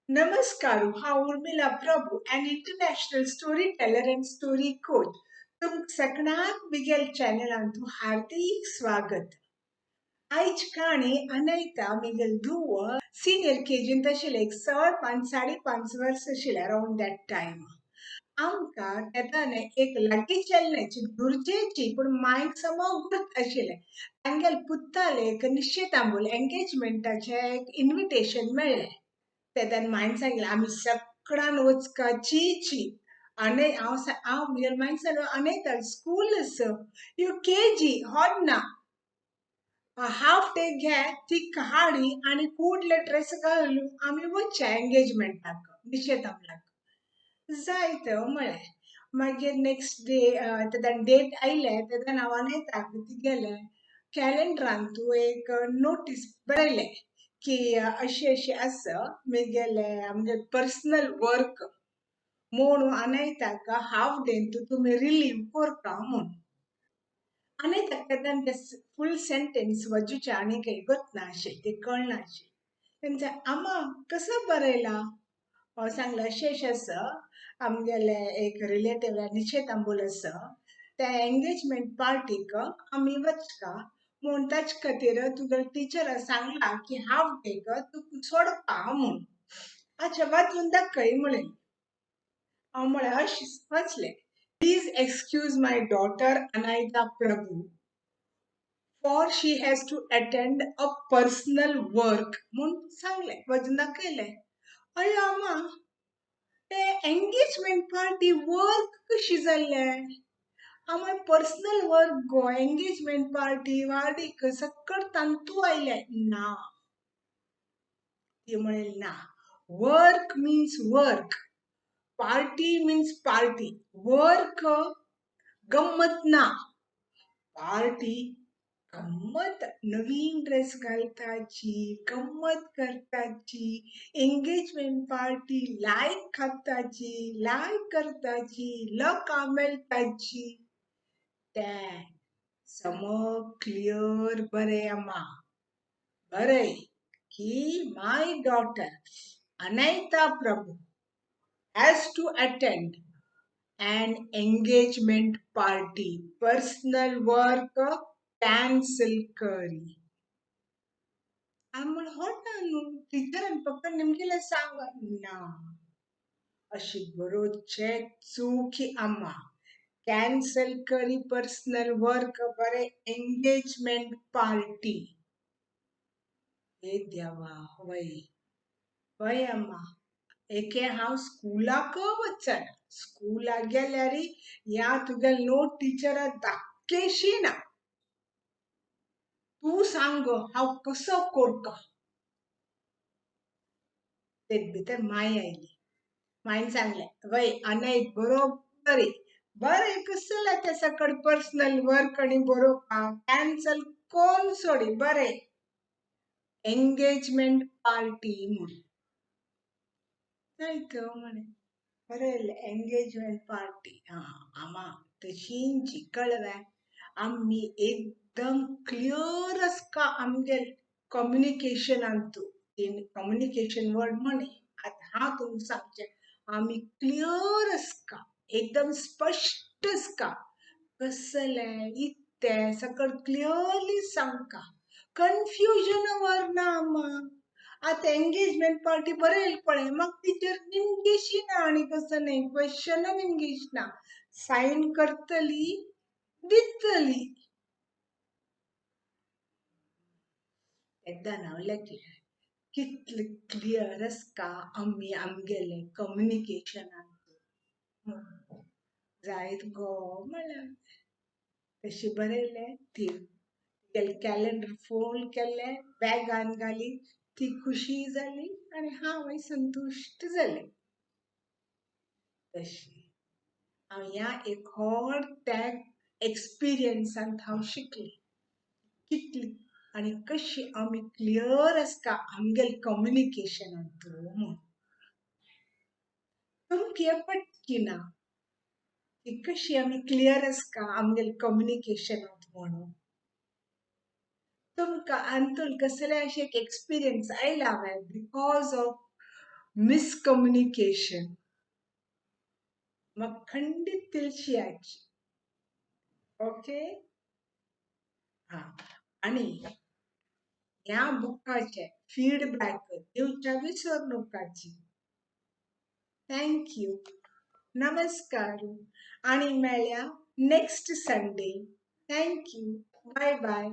नमस्कार, हांव उर्मिला प्रभू, an international storyteller and story coach. तुम सगळ्यांक बिगेल चॅनलान तू हार्दिक स्वागत. आयज काणी अनयता मिगेल धुव सिनियर केजीन तशिले एक 5.5 वर्स आशिल्ले अराउंड दॅट टायम. आमकां तेन्ना एक लागीं चलण्याची गुरजेची पूण मायंड समोर आशिल्लें. तांगेल पुत्ताले एक निश्चितांबूल एंगेजमेंटाचें एक इन्विटेशन मेळ्ळें. तेन्ना मायन सांगलें आमी सगळ्यान वचपाची आनी हांव म्हगेल्या मायन सांगलें अनयता स्कूल यू केजी होन्ना हाफ डे घे ती हाडी आनी कुडले ड्रेस घालून आमी वचया एंगेजमेंटाक निशेतांबलाक जायत म्हळें. मागीर नेक्स्ट डे तेन्ना डेट आयले तेन्ना हांव अनयताक गेलें कॅलेंडरान तूं एक नोटीस बरयलें की अशी अशी आसा म्हगेले आमगे पर्सनल वर्क म्हूण अनयताक हाफ डे तुमी रिलीव करता म्हूण. अनयताक तेन्ना ते फूल सेंटेन्स वाजूचे आनी काही गोतनाशे ते कळनाशे. तेंचा आमा कसं बरयला सांगलें अशें अशें आसा आमगेले एक रिलेटिव्ह निशेतांबूल आसा त्या एंगेजमेंट पार्टीक आमी वचका म्हूण ताचे खातीर तुगे टिचरान सांगलां की हाफ डेक तुका सोडपा म्हूण. अच्छा वाचून दाखय म्हणलें. हांव म्हळें अशें वाचलें. Please excuse my daughter Anaita Prabhu for she has to attend a personal work म्हूण सांगलें वाचून दाखयलें. अरे आमा ते एंगेजमेंट पार्टी वर्क कशी जाल्लें आमा पर्सनल वर्क गो एंगेजमेंट पार्टी वाडीक सकट तांतू आयले ना. ती म्हणली ना work means work party means party work गंमत ना पार्टी गंमत नवीन ड्रेस घालताची गंमत करताची एंगेजमेंट पार्टी लायक खाताची लायक करताची लोकां मेळटाची ते समज क्लियर बरें अम्मा बरें की my daughter Anaita Prabhu has to attend an engagement party personal work cancel करी. आम्ही होता न्हू टिचरान फक्त निमगेले सांगा ना अशी बरोचे चुकी आम्हा कॅन्सल करी पर्सनल वर्क बरे एंगेजमेंट पार्टी हे देवा वय वय अम्मा एके हांव स्कूलाक वचना स्कूलाक गेल्यार ह्या तुगेल नोट टिचरा धाक्केशी ना तू सांग हांव कसो करता ते भितर माय आयली मायन सांगलें वय अनय बरोबर बरें कसलें ते सकट पर्सनल वर्क आनी बरोवपाक कॅन्सल कोण सोडी बरें एंगेजमेंट पार्टी म्हूण जायत म्हणे बरें एंगेजमेंट पार्टी आमा तशींची कळ्ळें आमी एकदम क्लियर आसका आमगे कम्युनिकेशनान तू कम्युनिकेशन वर्ड म्हणे आतां हांव तुमकां सांगचें आमी क्लियर आसका एकदम स्पश्ट आसका कसलें इतें सकट क्लियरली सांगका कन्फ्युजन व्हरना अम्मा आतां एंगेजमेंट पार्टी बरें पळय म्हाका टिचर निमगेशी ना आनी कसं नाही क्वेश्चन निमगेश ना सायन करतली दितली तेन्ना हांव कितले क्लियर आसका आमी आमगेले कम्युनिकेशनान जायत गो म्हळ्यार तशें बरयलें ती कॅलेंडर फोल्ड केलें बॅगान घाली ती खुशी जाली आनी हांवय संतुश्ट जालें तशी हांव ह्या एक व्हड त्या एक्सपिरियन्सान हांव शिकलें कितली आनी कशी आमी क्लियर आसका आमगेल कम्युनिकेशनान म्हूण तुमकां पटकी ना की कशी आमी क्लियर आसका आमगेल कम्युनिकेशनांत म्हणून तुमकां अंतून कसले अशे एक एक्सपिरियन्स आयला बिकॉज ऑफ मिसकम्युनिकेशन, मग खंडित तिलचियाची. ओके. हा. आणि या बुकाचे फीडबॅक दिवच्या विसरू नकाची. थँक्यू. नमस्कार. आणि मेळ्या next Sunday. Thank you. Bye bye.